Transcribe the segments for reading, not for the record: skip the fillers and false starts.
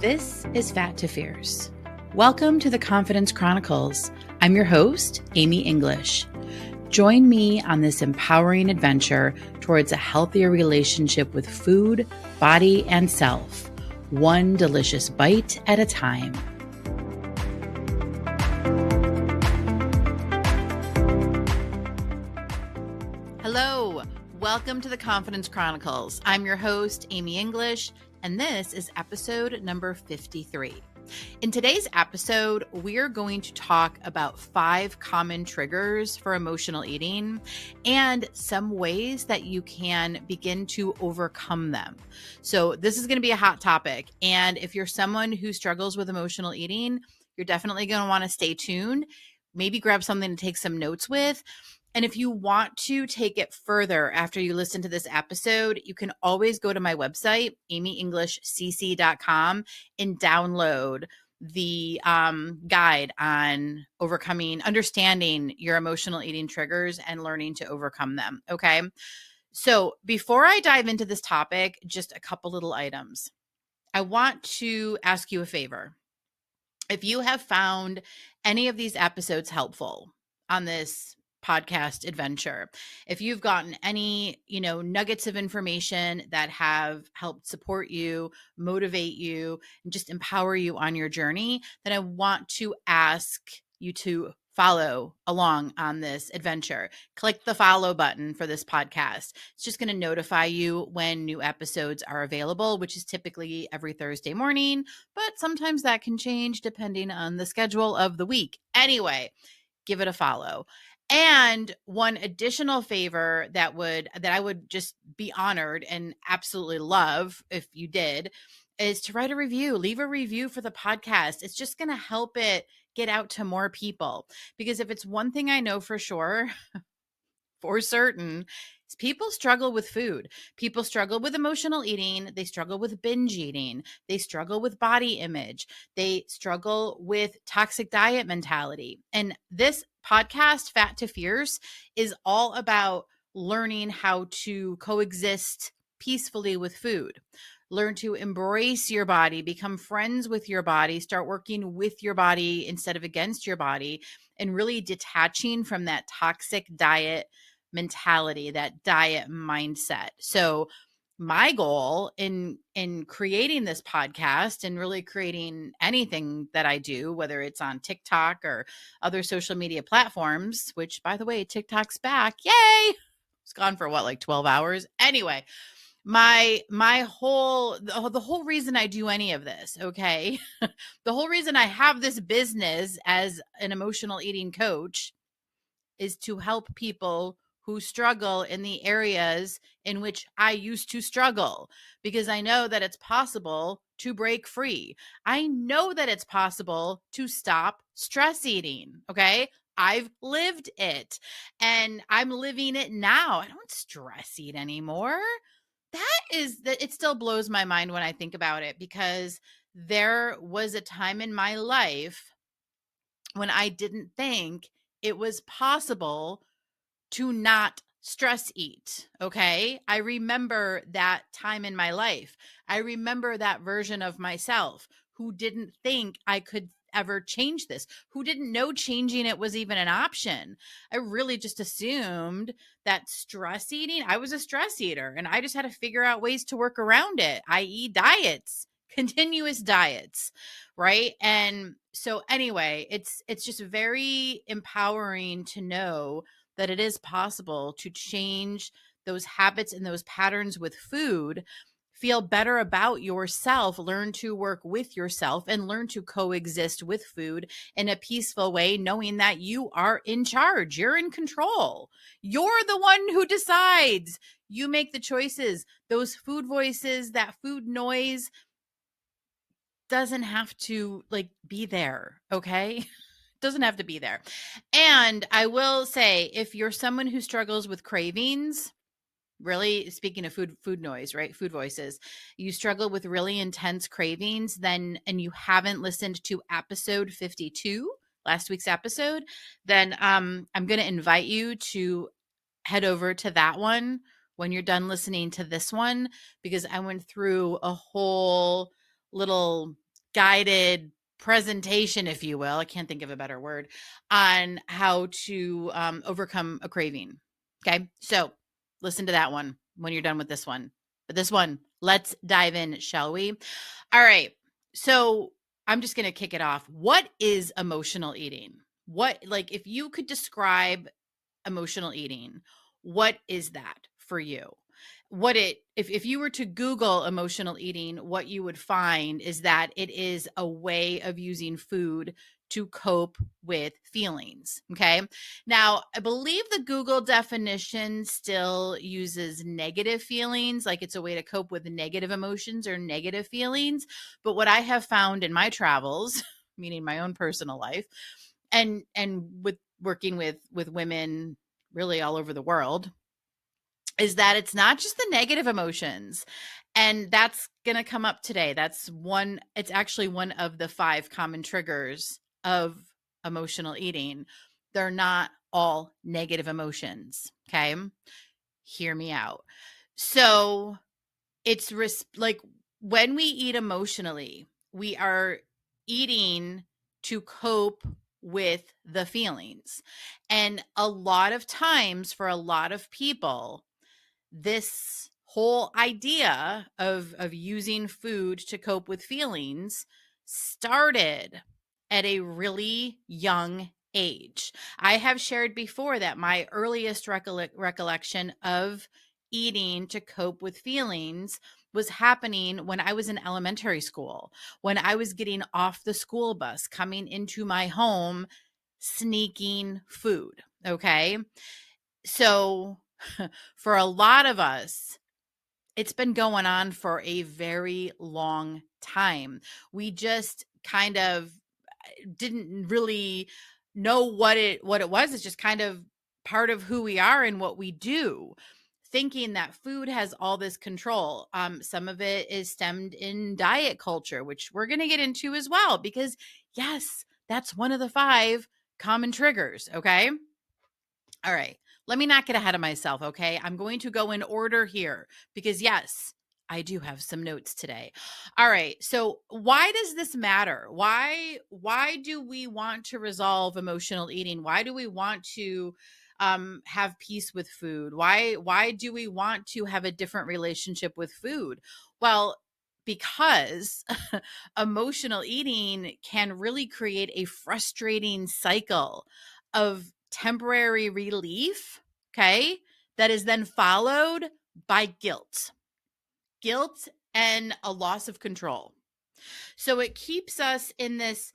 This is Fat to Fierce. Welcome to the Confidence Chronicles. I'm your host, Amy English. Join me on this empowering adventure towards a healthier relationship with food, body, and self, one delicious bite at a time. Hello, welcome to the Confidence Chronicles. I'm your host, Amy English, and this is episode number 53. In today's episode, we're going to talk about 5 common triggers for emotional eating and some ways that you can begin to overcome them. So this is going to be a hot topic. And if you're someone who struggles with emotional eating, you're definitely going to want to stay tuned. Maybe grab something to take some notes with. And if you want to take it further after you listen to this episode, you can always go to my website, amyenglishcc.com, and download the guide on understanding your emotional eating triggers and learning to overcome them. Okay. So before I dive into this topic, just a couple little items. I want to ask you a favor. If you have found any of these episodes helpful on this podcast adventure, if you've gotten any, nuggets of information that have helped support you, motivate you, and just empower you on your journey, then I want to ask you to follow along on this adventure. Click the follow button for this podcast. It's just going to notify you when new episodes are available, which is typically every Thursday morning, but sometimes that can change depending on the schedule of the week. Anyway, give it a follow. And one additional favor that I would just be honored and absolutely love if you did is to write a review. Leave a review for the podcast. It's just going to help it get out to more people. Because if it's one thing I know for sure, for certain, is people struggle with food. People struggle with emotional eating. They struggle with binge eating. They struggle with body image. They struggle with toxic diet mentality. And this podcast, Fat to Fierce, is all about learning how to coexist peacefully with food. Learn to embrace your body, become friends with your body, start working with your body instead of against your body, and really detaching from that toxic diet mentality, that diet mindset. So my goal in creating this podcast and really creating anything that I do, whether it's on TikTok or other social media platforms, which by the way, TikTok's back. Yay! It's gone for 12 hours. Anyway, the whole reason I do any of this, okay? The whole reason I have this business as an emotional eating coach is to help people who struggle in the areas in which I used to struggle, because I know that it's possible to break free. I know that it's possible to stop stress eating. Okay. I've lived it and I'm living it now. I don't stress eat anymore. It still blows my mind when I think about it, because there was a time in my life when I didn't think it was possible to not stress eat. Okay. I remember that time in my life. I remember that version of myself who didn't think I could ever change this, who didn't know changing it was even an option. I really just assumed that stress eating, I was a stress eater and I just had to figure out ways to work around it, i.e., diets, continuous diets. Right. And so anyway, it's just very empowering to know that it is possible to change those habits and those patterns with food, feel better about yourself, learn to work with yourself, and learn to coexist with food in a peaceful way, knowing that you are in charge. You're in control. You're the one who decides. You make the choices. Those food voices, that food noise doesn't have to be there. Okay. Doesn't have to be there. And I will say, if you're someone who struggles with cravings, really speaking of food noise, right? Food voices, you struggle with really intense cravings, and you haven't listened to episode 52, last week's episode, then I'm going to invite you to head over to that one when you're done listening to this one, because I went through a whole little guided presentation, if you will, I can't think of a better word, on how to overcome a craving. Okay. So listen to that one when you're done with this one. But this one, let's dive in, shall we? All right. So I'm just going to kick it off. What is emotional eating? Like, if you could describe emotional eating, what is that for you? If you were to Google emotional eating, what you would find is that it is a way of using food to cope with feelings. Okay. Now, I believe the Google definition still uses negative feelings, like it's a way to cope with negative emotions or negative feelings. But what I have found in my travels, meaning my own personal life, and with working with women really all over the world, is that it's not just the negative emotions. And that's going to come up today. It's actually one of the 5 common triggers of emotional eating. They're not all negative emotions. Okay. Hear me out. So it's like when we eat emotionally, we are eating to cope with the feelings. And a lot of times for a lot of people, this whole idea of using food to cope with feelings started at a really young age. I have shared before that my earliest recollection of eating to cope with feelings was happening when I was in elementary school, when I was getting off the school bus, coming into my home, sneaking food. Okay. So for a lot of us, it's been going on for a very long time. We just kind of didn't really know what it was. It's just kind of part of who we are and what we do. Thinking that food has all this control. Some of it is stemmed in diet culture, which we're going to get into as well, because yes, that's one of the 5 common triggers. Okay. All right. Let me not get ahead of myself, okay? I'm going to go in order here because yes, I do have some notes today. All right. So, why does this matter? Why do we want to resolve emotional eating? Why do we want to have peace with food? Why do we want to have a different relationship with food? Well, because emotional eating can really create a frustrating cycle of temporary relief, okay, that is then followed by guilt and a loss of control. So it keeps us in this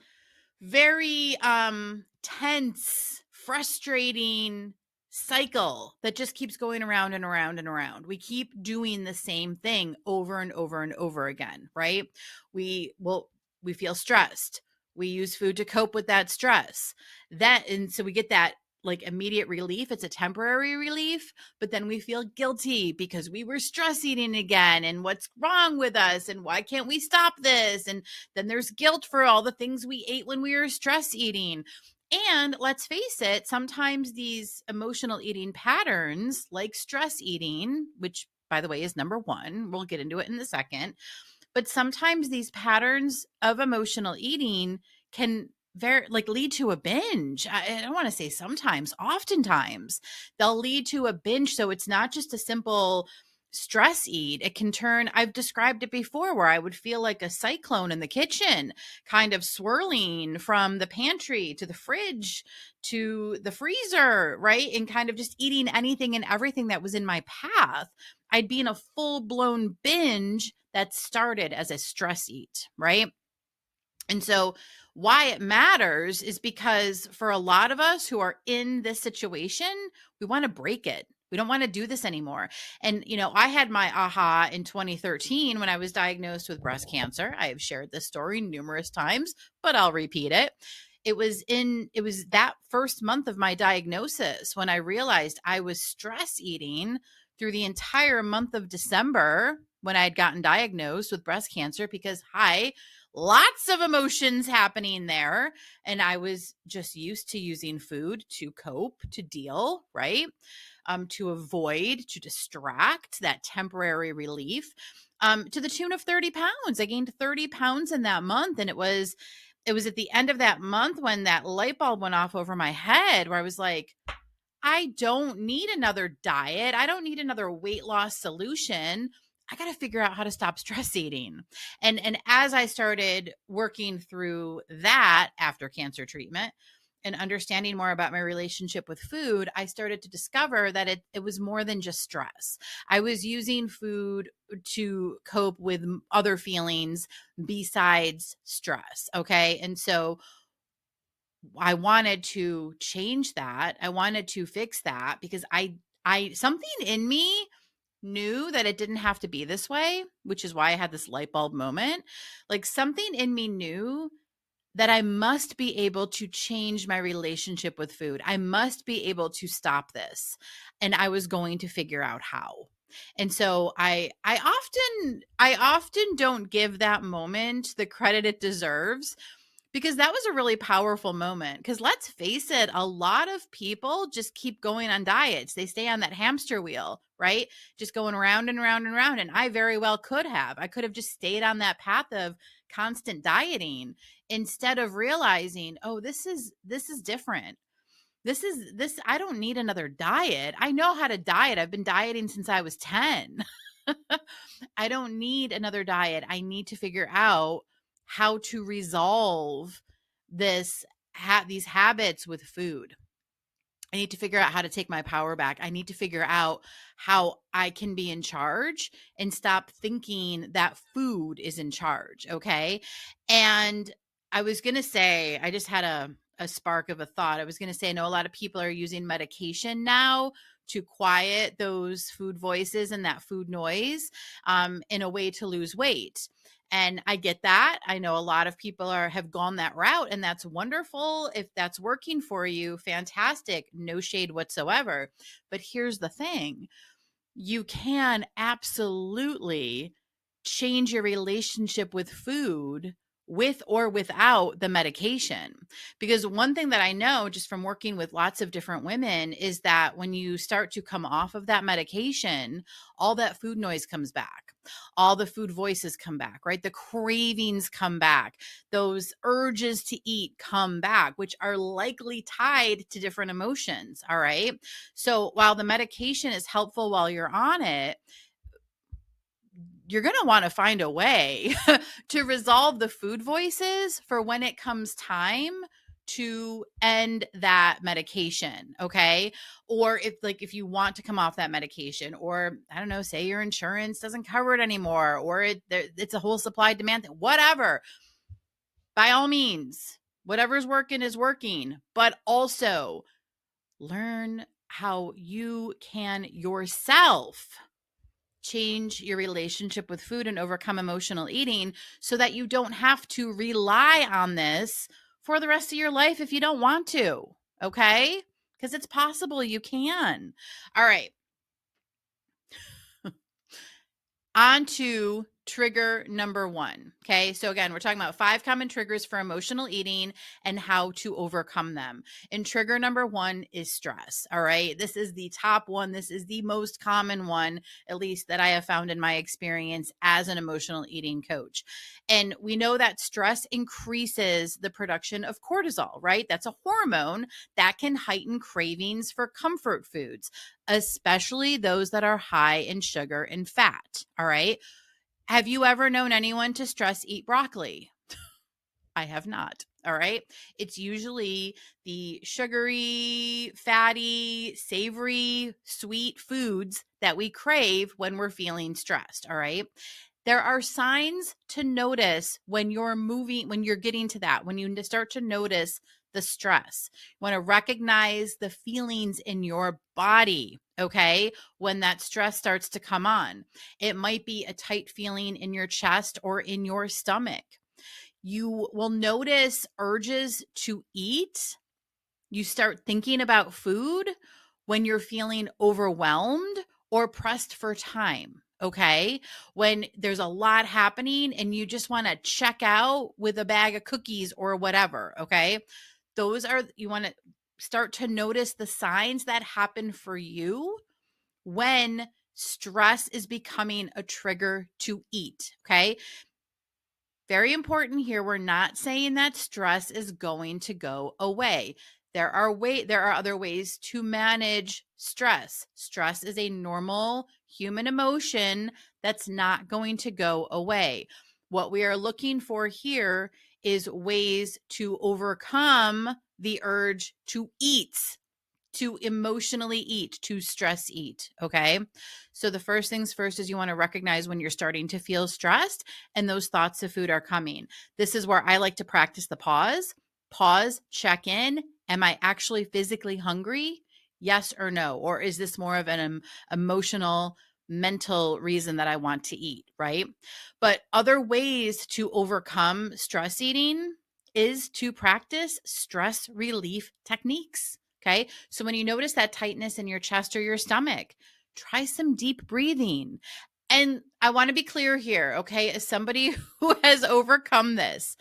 very tense, frustrating cycle that just keeps going around and around and around. We keep doing the same thing over and over and over again, right? We feel stressed. We use food to cope with that stress. And so we get that like immediate relief. It's a temporary relief, but then we feel guilty because we were stress eating again, and what's wrong with us, and why can't we stop this? And then there's guilt for all the things we ate when we were stress eating. And let's face it, sometimes these emotional eating patterns, like stress eating, which by the way is number 1, we'll get into it in a second, but sometimes these patterns of emotional eating can lead to a binge. I don't want to say sometimes, oftentimes they'll lead to a binge. So it's not just a simple stress eat. It can turn, I've described it before, where I would feel like a cyclone in the kitchen, kind of swirling from the pantry to the fridge to the freezer, right? And kind of just eating anything and everything that was in my path. I'd be in a full blown binge that started as a stress eat, right? And so why it matters is because for a lot of us who are in this situation, we want to break it. We don't want to do this anymore. And, I had my aha in 2013 when I was diagnosed with breast cancer. I have shared this story numerous times, but I'll repeat it. It was that first month of my diagnosis when I realized I was stress eating through the entire month of December when I had gotten diagnosed with breast cancer, because lots of emotions happening there. And I was just used to using food to cope, to deal, right? To avoid, to distract, that temporary relief, to the tune of 30 pounds. I gained 30 pounds in that month. And it was at the end of that month when that light bulb went off over my head, where I was like, I don't need another diet. I don't need another weight loss solution. I got to figure out how to stop stress eating. And as I started working through that after cancer treatment and understanding more about my relationship with food, I started to discover that it was more than just stress. I was using food to cope with other feelings besides stress. Okay. And so I wanted to change that. I wanted to fix that because I something in me knew that it didn't have to be this way, which is why I had this light bulb moment. Like something in me knew that I must be able to change my relationship with food. I must be able to stop this. And I was going to figure out how. And so I often don't give that moment the credit it deserves, because that was a really powerful moment. Because let's face it, a lot of people just keep going on diets. They stay on that hamster wheel, right? Just going around and around and around. And I very well could have. I could have just stayed on that path of constant dieting instead of realizing, oh, this is different. This I don't need another diet. I know how to diet. I've been dieting since I was 10. I don't need another diet. I need to figure out how to resolve these habits with food. I need to figure out how to take my power back. I need to figure out how I can be in charge and stop thinking that food is in charge. Okay. And I was going to say, I just had a spark of a thought. I was going to say, I know a lot of people are using medication now to quiet those food voices and that food noise, in a way to lose weight. And I get that. I know a lot of people have gone that route, and that's wonderful. If that's working for you, fantastic. No shade whatsoever. But here's the thing. You can absolutely change your relationship with food with or without the medication. Because one thing that I know just from working with lots of different women is that when you start to come off of that medication, all that food noise comes back. All the food voices come back, right? The cravings come back. Those urges to eat come back, which are likely tied to different emotions. All right. So while the medication is helpful while you're on it, you're going to want to find a way to resolve the food voices for when it comes time to end that medication. Okay. Or if you want to come off that medication, or I don't know, say your insurance doesn't cover it anymore, or it's a whole supply demand thing, whatever, by all means, whatever's working is working, but also learn how you can yourself change your relationship with food and overcome emotional eating so that you don't have to rely on this for the rest of your life if you don't want to. Okay? Because it's possible you can. All right. On to trigger number 1. Okay. So again, we're talking about 5 common triggers for emotional eating and how to overcome them. And trigger number 1 is stress. All right. This is the top one. This is the most common one, at least that I have found in my experience as an emotional eating coach. And we know that stress increases the production of cortisol, right? That's a hormone that can heighten cravings for comfort foods, especially those that are high in sugar and fat. All right. Have you ever known anyone to stress eat broccoli? I have not. All right. It's usually the sugary, fatty, savory, sweet foods that we crave when we're feeling stressed. All right. There are signs to notice when you're getting to that, when you start to notice the stress. You want to recognize the feelings in your body, okay? When that stress starts to come on. It might be a tight feeling in your chest or in your stomach. You will notice urges to eat. You start thinking about food when you're feeling overwhelmed or pressed for time. okay? When there's a lot happening and you just want to check out with a bag of cookies or whatever, okay? You want to start to notice the signs that happen for you when stress is becoming a trigger to eat, okay? Very important here. We're not saying that stress is going to go away. There are other ways to manage stress. Stress is a normal human emotion that's not going to go away. What we are looking for here is ways to overcome the urge to eat, to emotionally eat, to stress eat. Okay. So the first things first is you want to recognize when you're starting to feel stressed and those thoughts of food are coming. This is where I like to practice the pause, check in. Am I actually physically hungry? Yes or no? Or is this more of an emotional, mental reason that I want to eat? Right. But other ways to overcome stress eating is to practice stress relief techniques. Okay. So when you notice that tightness in your chest or your stomach, try some deep breathing. And I want to be clear here. Okay. As somebody who has overcome this,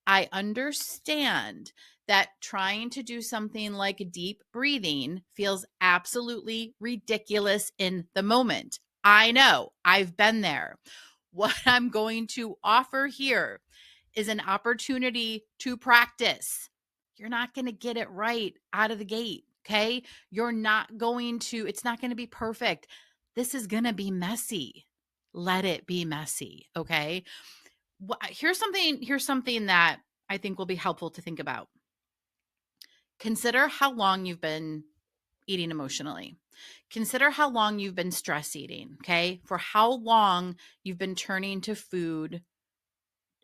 I understand that trying to do something like deep breathing feels absolutely ridiculous in the moment. I know, I've been there. What I'm going to offer here is an opportunity to practice. You're not going to get it right out of the gate. Okay. It's not going to be perfect. This is going to be messy. Let it be messy. Okay. Here's something that I think will be helpful to think about. Consider how long you've been eating emotionally. Consider how long you've been stress eating. Okay. For how long you've been turning to food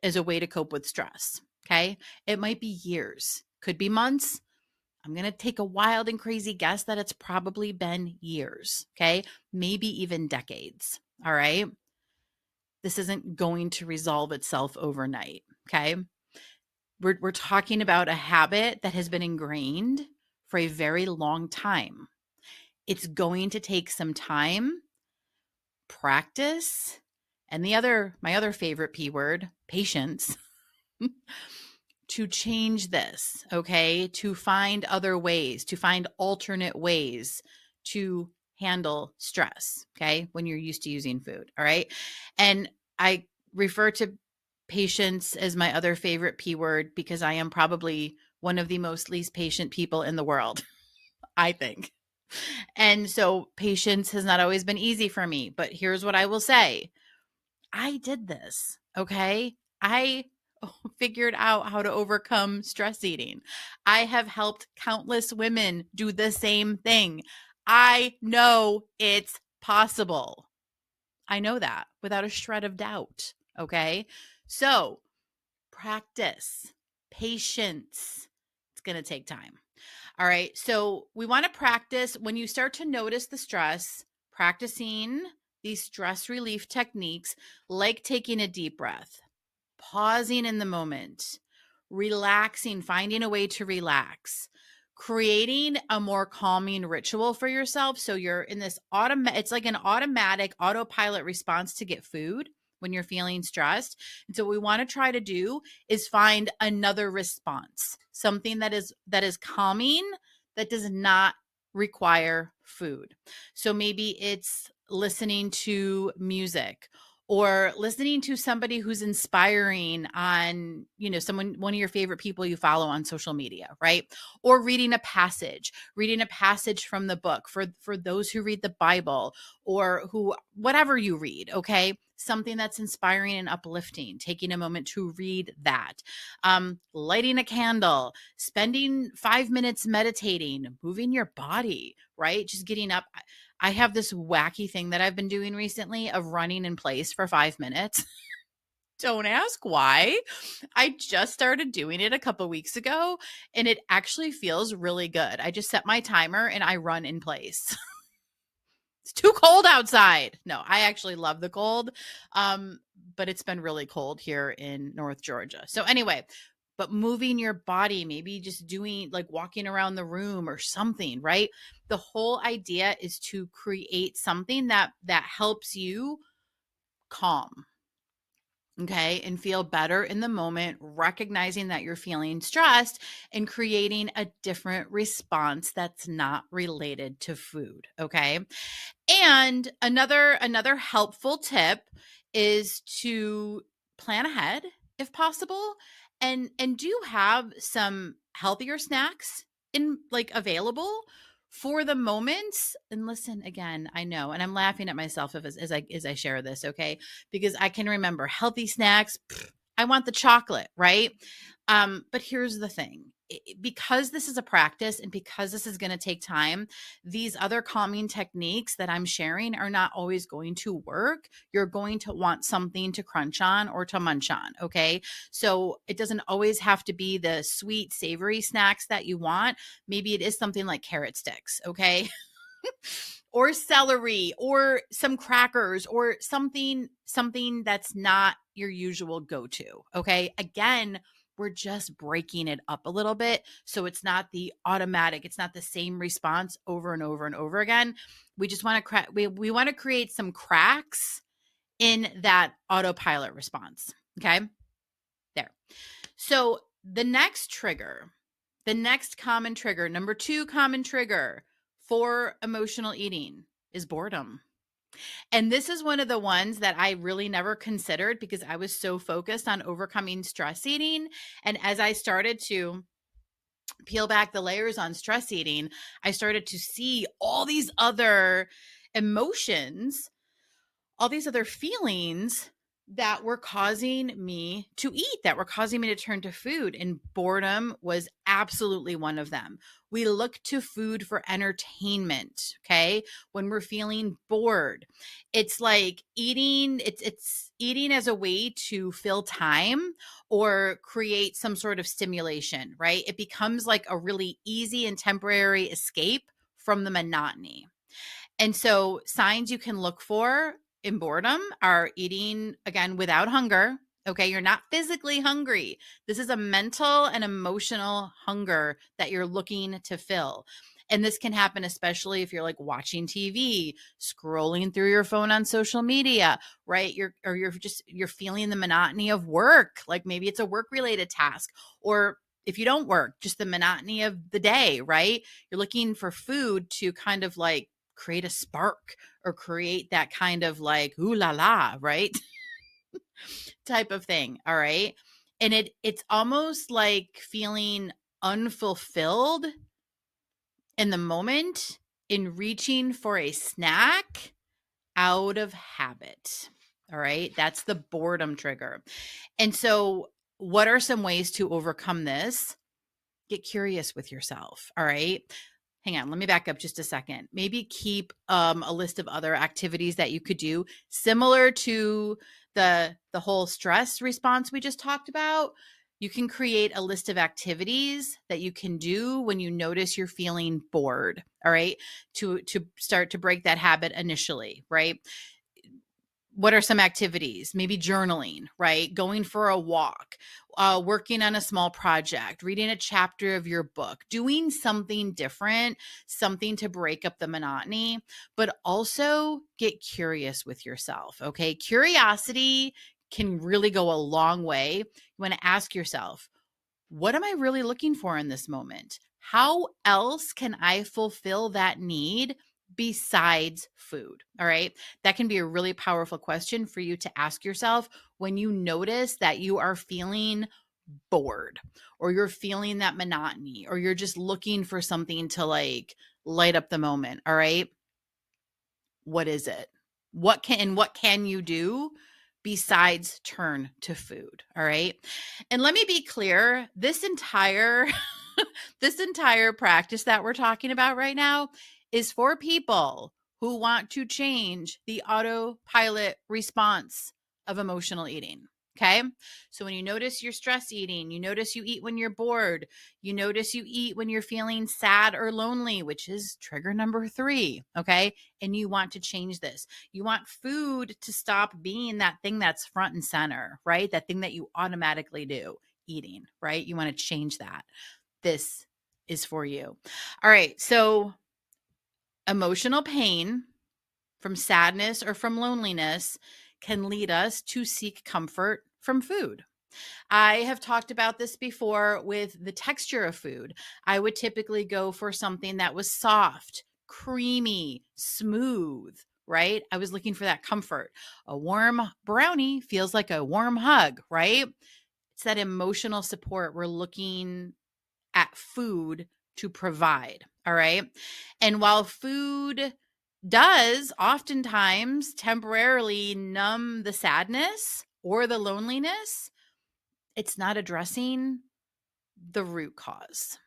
as a way to cope with stress. Okay. It might be years, could be months. I'm going to take a wild and crazy guess that it's probably been years. Okay. Maybe even decades. All right. This isn't going to resolve itself overnight. Okay. We're talking about a habit that has been ingrained for a very long time. It's going to take some time, practice, and my other favorite P word, patience, to change this, okay? To find other ways, to find alternate ways to handle stress, okay? When you're used to using food, all right? And I refer to patience as my other favorite P word because I am probably one of the most least patient people in the world, I think. And so patience has not always been easy for me, but here's what I will say. I did this, okay? I figured out how to overcome stress eating. I have helped countless women do the same thing. I know it's possible. I know that without a shred of doubt, okay? So, practice, patience. It's going to take time. All right. So we want to practice when you start to notice the stress, practicing these stress relief techniques like taking a deep breath, pausing in the moment, relaxing, finding a way to relax, creating a more calming ritual for yourself. So you're in this it's like an automatic autopilot response to get food when you're feeling stressed. And so what we want to try to do is find another response, something that is calming, that does not require food. So maybe it's listening to music or listening to somebody who's inspiring on, one of your favorite people you follow on social media, right? Or reading a passage from the book for those who read the Bible or whatever you read, okay? Something that's inspiring and uplifting, taking a moment to read that. Lighting a candle, spending 5 minutes meditating, moving your body, right? Just getting up. I have this wacky thing that I've been doing recently of running in place for 5 minutes. Don't ask why. I just started doing it a couple weeks ago and it actually feels really good. I just set my timer and I run in place. It's too cold outside. No, I actually love the cold. But it's been really cold here in North Georgia. So anyway, but moving your body, maybe just doing like walking around the room or something, right? The whole idea is to create something that helps you calm. Okay. And feel better in the moment, recognizing that you're feeling stressed and creating a different response that's not related to food. Okay. And another helpful tip is to plan ahead if possible, and do have some healthier snacks in like available for the moments. And listen, again, I know, and I'm laughing at myself as I share this, okay? Because I can remember healthy snacks. I want the chocolate, right? But here's the thing. Because this is a practice and because this is going to take time, these other calming techniques that I'm sharing are not always going to work. You're going to want something to crunch on or to munch on. Okay. So it doesn't always have to be the sweet, savory snacks that you want. Maybe it is something like carrot sticks. Okay. Or celery or some crackers or something that's not your usual go-to. Okay. Again, we're just breaking it up a little bit. So it's not the automatic, it's not the same response over and over and over again. We just want to we want to create some cracks in that autopilot response. Okay. There. So the next trigger, the next common trigger, number 2 common trigger for emotional eating is boredom. And this is one of the ones that I really never considered because I was so focused on overcoming stress eating. And as I started to peel back the layers on stress eating, I started to see all these other emotions, all these other feelings that were causing me to eat, that were causing me to turn to food. And boredom was absolutely one of them. We look to food for entertainment. Okay. When we're feeling bored, it's like eating, it's eating as a way to fill time or create some sort of stimulation, right? It becomes like a really easy and temporary escape from the monotony. And so signs you can look for in boredom are eating again without hunger. Okay. You're not physically hungry. This is a mental and emotional hunger that you're looking to fill. And this can happen, especially if you're like watching TV, scrolling through your phone on social media, right? You're feeling the monotony of work. Like maybe it's a work related task, or if you don't work, just the monotony of the day, right? You're looking for food to kind of like create a spark or create that kind of like ooh la la, right? Type of thing. All right. And it's almost like feeling unfulfilled in the moment in reaching for a snack out of habit. All right. That's the boredom trigger. And so, what are some ways to overcome this? Get curious with yourself. All right. Hang on, let me back up just a second. Maybe keep a list of other activities that you could do similar to the whole stress response we just talked about. You can create a list of activities that you can do when you notice you're feeling bored, all right? To start to break that habit initially, right? What are some activities? Maybe journaling, right? Going for a walk, working on a small project, reading a chapter of your book, doing something different, something to break up the monotony, but also get curious with yourself. Okay. Curiosity can really go a long way. You want to ask yourself, what am I really looking for in this moment? How else can I fulfill that need besides food? All right. That can be a really powerful question for you to ask yourself when you notice that you are feeling bored or you're feeling that monotony or you're just looking for something to like light up the moment. All right. What is it? What can you do besides turn to food? All right. And let me be clear, this entire this entire practice that we're talking about right now is for people who want to change the autopilot response of emotional eating. Okay. So when you notice you're stress eating, you notice you eat when you're bored, you notice you eat when you're feeling sad or lonely, which is trigger number 3. Okay. And you want to change this. You want food to stop being that thing that's front and center, right? That thing that you automatically do, eating, right? You want to change that. This is for you. All right. So emotional pain from sadness or from loneliness can lead us to seek comfort from food. I have talked about this before with the texture of food. I would typically go for something that was soft, creamy, smooth, right? I was looking for that comfort. A warm brownie feels like a warm hug, right? It's that emotional support we're looking at food to provide. All right. And while food does oftentimes temporarily numb the sadness or the loneliness, it's not addressing the root cause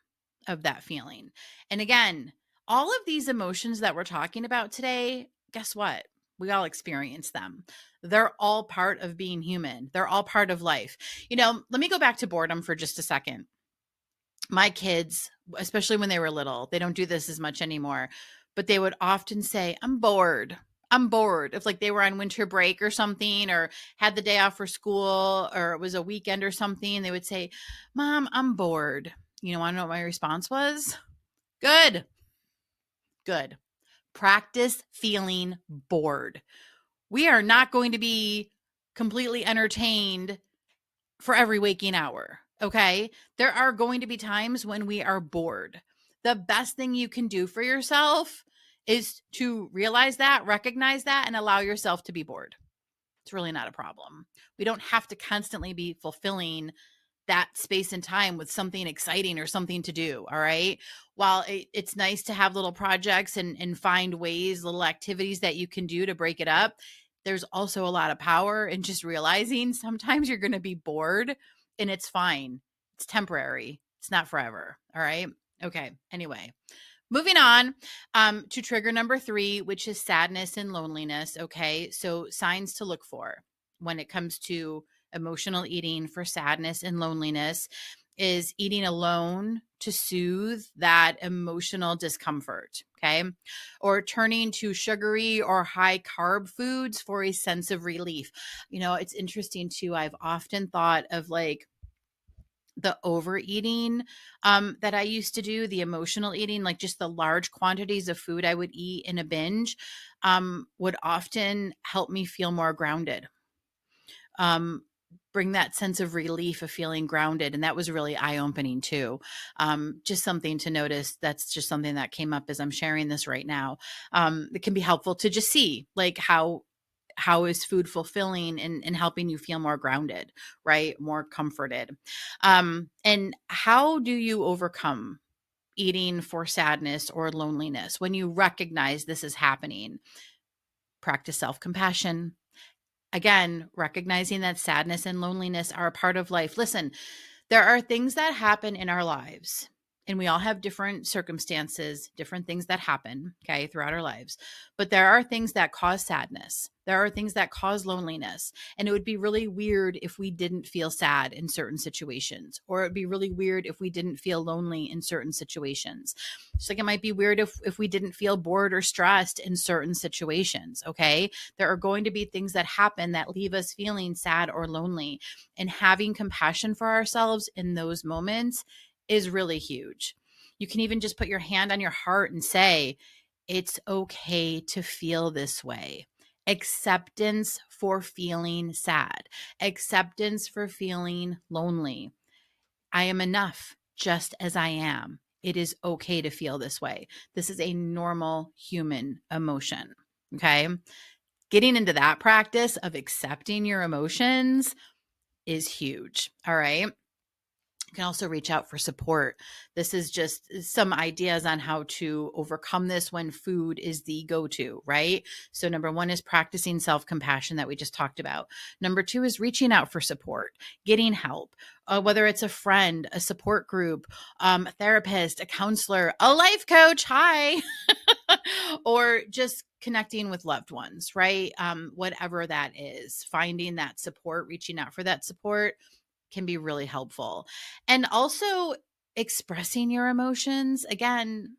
of that feeling. And again, all of these emotions that we're talking about today, guess what? We all experience them. They're all part of being human. They're all part of life. Let me go back to boredom for just a second. My kids, especially when they were little, they don't do this as much anymore, but they would often say, I'm bored. I'm bored. If like they were on winter break or something, or had the day off for school, or it was a weekend or something, they would say, Mom, I'm bored. Want to know what my response was? Good. Good. Practice feeling bored. We are not going to be completely entertained for every waking hour. Okay. There are going to be times when we are bored. The best thing you can do for yourself is to realize that, recognize that, and allow yourself to be bored. It's really not a problem. We don't have to constantly be fulfilling that space and time with something exciting or something to do. All right. While it's nice to have little projects and find ways, little activities that you can do to break it up, there's also a lot of power in just realizing sometimes you're going to be bored, and it's fine. It's temporary. It's not forever. All right. Okay. Anyway, moving on to trigger number 3, which is sadness and loneliness. Okay. So signs to look for when it comes to emotional eating for sadness and loneliness is eating alone to soothe that emotional discomfort. Okay. Or turning to sugary or high carb foods for a sense of relief. It's interesting too. I've often thought of like the overeating that I used to do, the emotional eating, like just the large quantities of food I would eat in a binge, would often help me feel more grounded. Bring that sense of relief of feeling grounded. And that was really eye-opening too. Just something to notice. That's just something that came up as I'm sharing this right now. It can be helpful to just see like how is food fulfilling and helping you feel more grounded, right? More comforted. And how do you overcome eating for sadness or loneliness when you recognize this is happening? Practice self-compassion. Again, recognizing that sadness and loneliness are a part of life. Listen, there are things that happen in our lives, and we all have different circumstances, different things that happen, okay, throughout our lives. But there are things that cause sadness. There are things that cause loneliness. And it would be really weird if we didn't feel sad in certain situations, or it'd be really weird if we didn't feel lonely in certain situations. Just like it might be weird if we didn't feel bored or stressed in certain situations, okay? There are going to be things that happen that leave us feeling sad or lonely. And having compassion for ourselves in those moments is really huge. You can even just put your hand on your heart and say, it's okay to feel this way. Acceptance for feeling sad, acceptance for feeling lonely. I am enough just as I am. It is okay to feel this way. This is a normal human emotion. Okay. Getting into that practice of accepting your emotions is huge. All right. You can also reach out for support. This is just some ideas on how to overcome this when food is the go-to, right? So number 1 is practicing self-compassion that we just talked about. Number 2 is reaching out for support, getting help, whether it's a friend, a support group, a therapist, a counselor, a life coach, hi, or just connecting with loved ones, right? Whatever that is, finding that support, reaching out for that support can be really helpful. And also expressing your emotions. Again,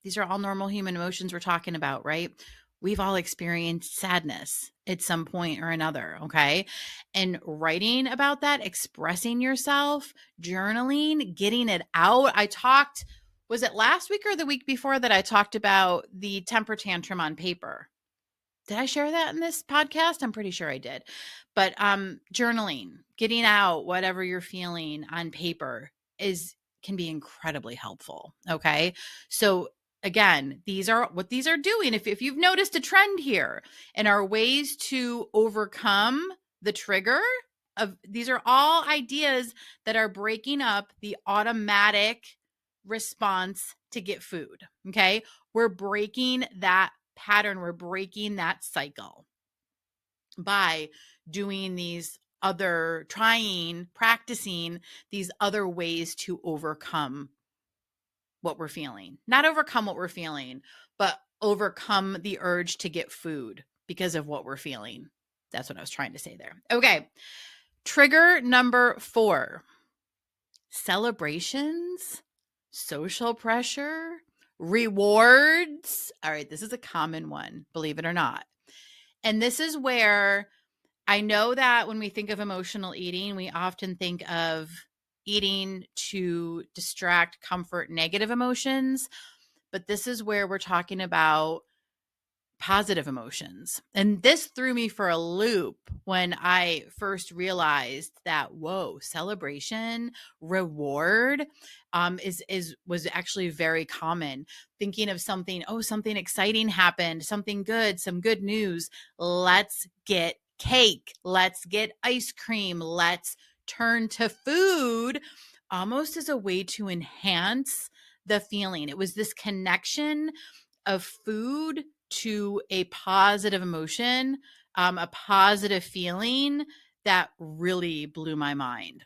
these are all normal human emotions we're talking about, right? We've all experienced sadness at some point or another, okay? And writing about that, expressing yourself, journaling, getting it out. Was it last week or the week before that I talked about the temper tantrum on paper? Did I share that in this podcast? I'm pretty sure I did. But journaling, getting out whatever you're feeling on paper can be incredibly helpful. Okay. So again, these are what these are doing. If you've noticed a trend here and are ways to overcome the trigger of these are all ideas that are breaking up the automatic response to get food. Okay. We're breaking that pattern. We're breaking that cycle by doing practicing these other ways to overcome what we're feeling. Not overcome what we're feeling, but overcome the urge to get food because of what we're feeling. That's what I was trying to say there. Okay. Trigger number 4, celebrations, social pressure, rewards. All right, this is a common one, believe it or not. And this is where I know that when we think of emotional eating, we often think of eating to distract, comfort, negative emotions. But this is where we're talking about positive emotions. And this threw me for a loop when I first realized that, whoa, celebration, reward was actually very common. Thinking of something, something exciting happened, something good, some good news. Let's get cake. Let's get ice cream. Let's turn to food almost as a way to enhance the feeling. It was this connection of food to a positive emotion, a positive feeling that really blew my mind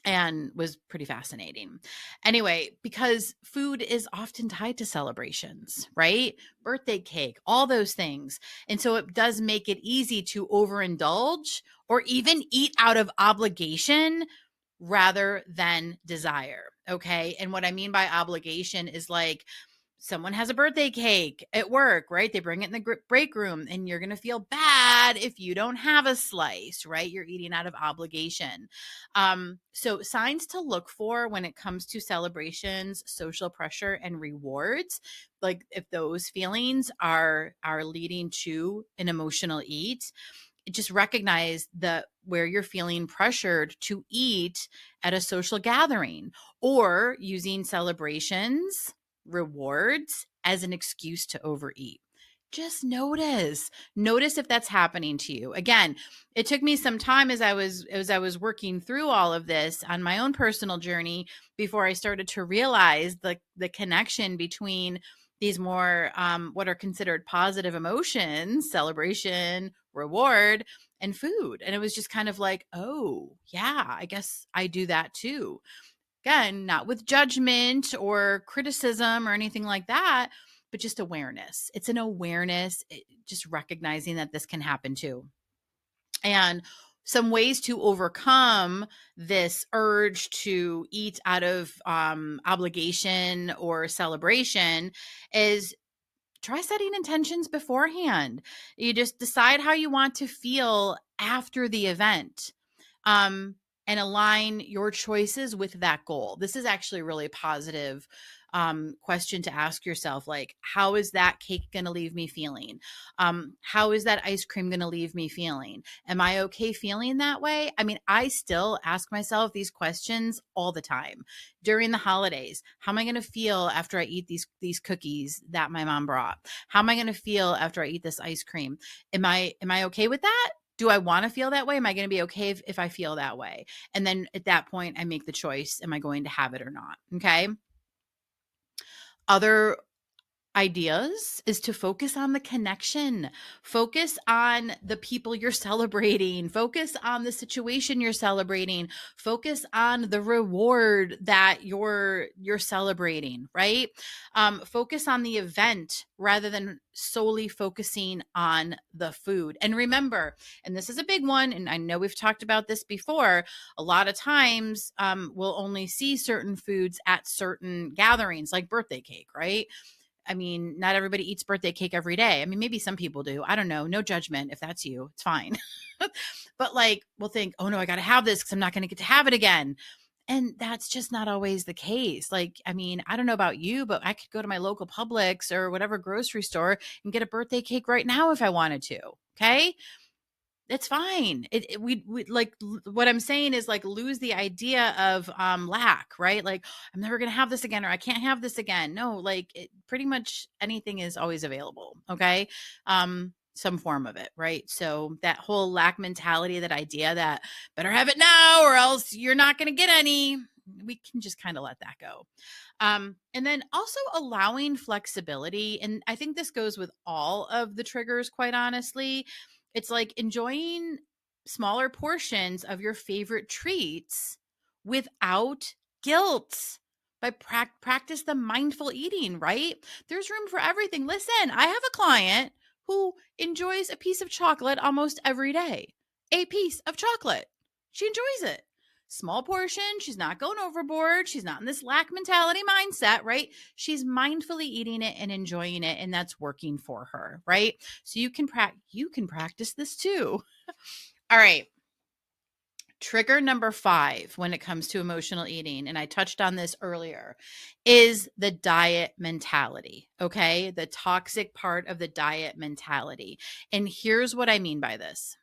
and was pretty fascinating. Anyway, because food is often tied to celebrations, right? Birthday cake, all those things. And so it does make it easy to overindulge or even eat out of obligation rather than desire. Okay. And what I mean by obligation is like, someone has a birthday cake at work, right? They bring it in the break room and you're going to feel bad if you don't have a slice, right? You're eating out of obligation. So signs to look for when it comes to celebrations, social pressure, and rewards, like if those feelings are leading to an emotional eat, just recognize where you're feeling pressured to eat at a social gathering or using celebrations, rewards as an excuse to overeat. Just notice if that's happening to you. Again, it took me some time as I was working through all of this on my own personal journey before I started to realize the connection between these more what are considered positive emotions, celebration, reward, and food. And it was just kind of like, oh yeah, I guess I do that too. Again, not with judgment or criticism or anything like that, but just awareness. It's an awareness, just recognizing that this can happen too. And some ways to overcome this urge to eat out of obligation or celebration is try setting intentions beforehand. You just decide how you want to feel after the event. And align your choices with that goal. This is actually a really positive question to ask yourself. Like, how is that cake going to leave me feeling? How is that ice cream going to leave me feeling? Am I okay feeling that way? I mean, I still ask myself these questions all the time during the holidays. How am I going to feel after I eat these cookies that my mom brought? How am I going to feel after I eat this ice cream? Am I okay with that? Do I want to feel that way? Am I going to be okay if I feel that way? And then at that point, I make the choice. Am I going to have it or not? Okay. Other ideas is to focus on the connection, focus on the people you're celebrating, focus on the situation you're celebrating, focus on the reward that you're celebrating, right? Focus on the event rather than solely focusing on the food. And remember, and this is a big one, and I know we've talked about this before, a lot of times we'll only see certain foods at certain gatherings like birthday cake, right? I mean, not everybody eats birthday cake every day. I mean, maybe some people do. I don't know. No judgment. If that's you, it's fine. But like, we'll think, oh no, I got to have this because I'm not going to get to have it again. And that's just not always the case. Like, I mean, I don't know about you, but I could go to my local Publix or whatever grocery store and get a birthday cake right now if I wanted to. Okay. It's fine. We like what I'm saying is like lose the idea of lack, right? Like I'm never going to have this again or I can't have this again. No, like pretty much anything is always available, okay? Some form of it, right? So that whole lack mentality, that idea that better have it now or else you're not going to get any, we can just kind of let that go. And then also allowing flexibility. And I think this goes with all of the triggers, quite honestly. It's like enjoying smaller portions of your favorite treats without guilt by practice the mindful eating, right? There's room for everything. Listen, I have a client who enjoys a piece of chocolate almost every day. A piece of chocolate. She enjoys it. Small portion. She's not going overboard. She's not in this lack mentality mindset, right? She's mindfully eating it and enjoying it, and that's working for her, right? So you can practice this too. All right. Trigger number 5 when it comes to emotional eating, and I touched on this earlier, is the diet mentality. Okay. The toxic part of the diet mentality. And here's what I mean by this.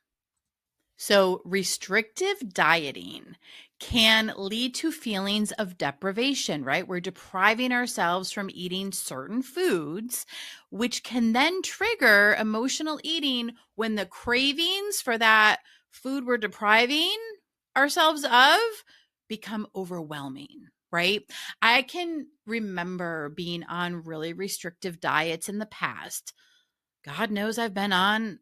So, restrictive dieting can lead to feelings of deprivation, right? We're depriving ourselves from eating certain foods, which can then trigger emotional eating when the cravings for that food we're depriving ourselves of become overwhelming, right? I can remember being on really restrictive diets in the past. God knows I've been on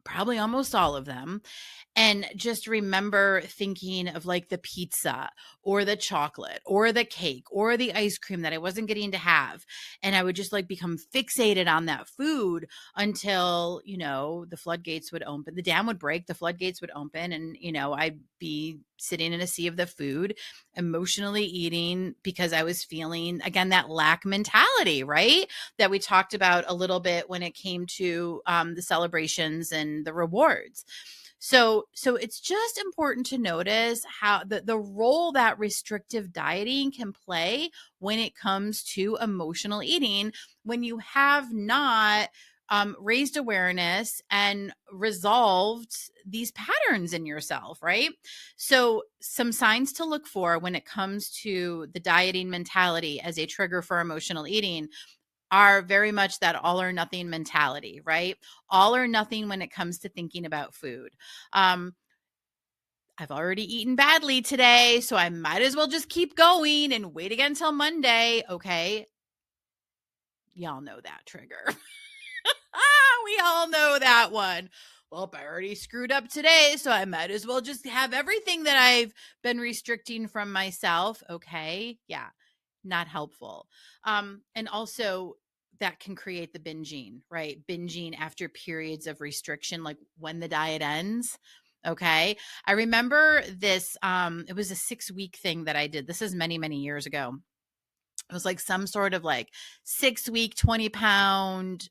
probably almost all of them. And just remember thinking of like the pizza or the chocolate or the cake or the ice cream that I wasn't getting to have. And I would just like become fixated on that food until, the floodgates would open, the dam would break, the floodgates would open, and, I'd be sitting in a sea of the food, emotionally eating because I was feeling, again, that lack mentality, right? That we talked about a little bit when it came to the celebrations and the rewards. So it's just important to notice how the role that restrictive dieting can play when it comes to emotional eating when you have not raised awareness and resolved these patterns in yourself, right? So some signs to look for when it comes to the dieting mentality as a trigger for emotional eating are very much that all or nothing mentality, right? All or nothing when it comes to thinking about food. I've already eaten badly today, so I might as well just keep going and wait again until Monday. Okay. Y'all know that trigger. We all know that one. Well, I already screwed up today, so I might as well just have everything that I've been restricting from myself. Okay. Yeah. Not helpful. And also that can create the binging, right? Binging after periods of restriction, like when the diet ends. Okay. I remember this, it was a 6-week thing that I did. This is many, many years ago. It was like some sort of like 6-week, 20-pound,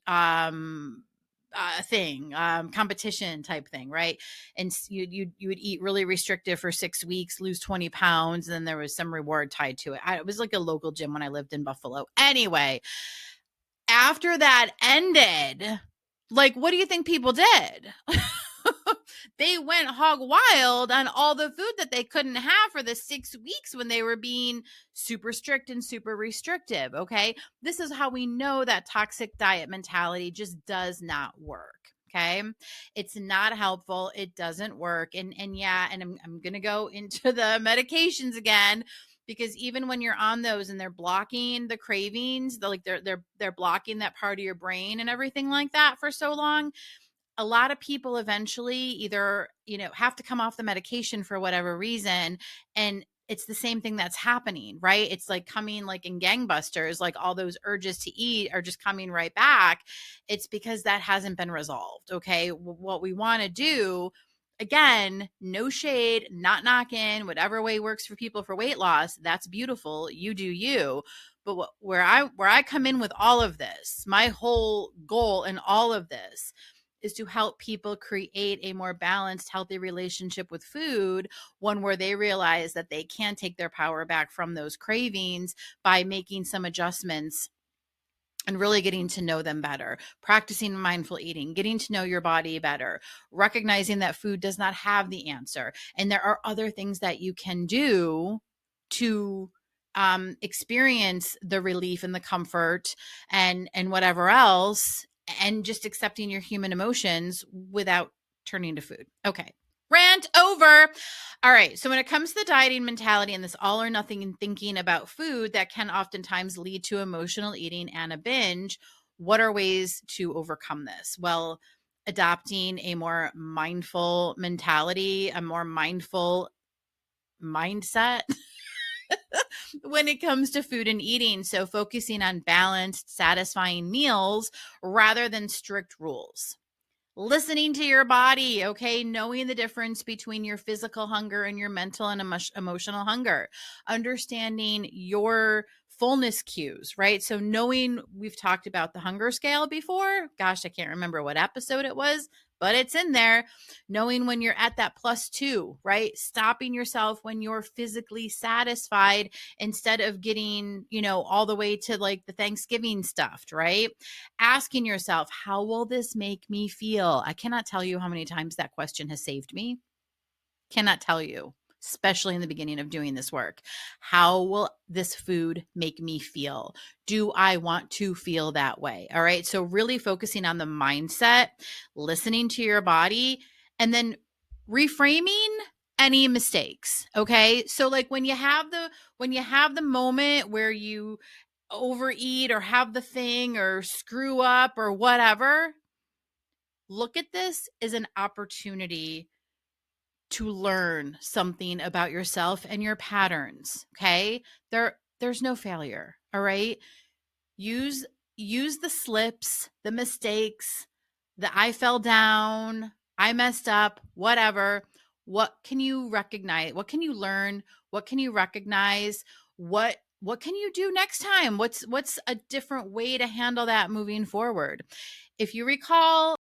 thing, competition type thing, right? And you would eat really restrictive for 6 weeks, lose 20 pounds, and then there was some reward tied to it. It was like a local gym when I lived in Buffalo. Anyway, after that ended, like, what do you think people did? They went hog wild on all the food that they couldn't have for the 6 weeks when they were being super strict and super restrictive. Okay. This is how we know that toxic diet mentality just does not work. Okay. It's not helpful. It doesn't work. And yeah, and I'm going to go into the medications again, because even when you're on those and they're blocking the cravings, they're blocking that part of your brain and everything like that for so long, a lot of people eventually either, have to come off the medication for whatever reason. And it's the same thing that's happening, right? It's like coming like in gangbusters, like all those urges to eat are just coming right back. It's because that hasn't been resolved. Okay. What we want to do, again, no shade, not knocking, whatever way works for people for weight loss, that's beautiful. You do you. But where I come in with all of this, my whole goal in all of this is to help people create a more balanced, healthy relationship with food, one where they realize that they can take their power back from those cravings by making some adjustments and really getting to know them better, practicing mindful eating, getting to know your body better, recognizing that food does not have the answer. And there are other things that you can do to experience the relief and the comfort and whatever else, and just accepting your human emotions without turning to food. Okay. Rant over. All right. So when it comes to the dieting mentality and this all or nothing thinking about food that can oftentimes lead to emotional eating and a binge, what are ways to overcome this? Well, adopting a more mindful mentality, a more mindful mindset when it comes to food and eating. So focusing on balanced, satisfying meals rather than strict rules. Listening to your body, okay? Knowing the difference between your physical hunger and your mental and emotional hunger. Understanding your fullness cues, right? So knowing, we've talked about the hunger scale before. Gosh, I can't remember what episode it was, but it's in there. Knowing when you're at that +2, right? Stopping yourself when you're physically satisfied instead of getting, all the way to like the Thanksgiving stuffed, right? Asking yourself, how will this make me feel? I cannot tell you how many times that question has saved me. Cannot tell you, especially in the beginning of doing this work. How will this food make me feel? Do I want to feel that way? All right. So really focusing on the mindset, listening to your body, and then reframing any mistakes. Okay. So like when you have the moment where you overeat or have the thing or screw up or whatever, look at this as an opportunity to learn something about yourself and your patterns. Okay. There's no failure. All right. Use the slips, the mistakes, the I fell down, I messed up, whatever. What can you recognize? What can you learn? What can you recognize? What can you do next time? What's a different way to handle that moving forward? If you recall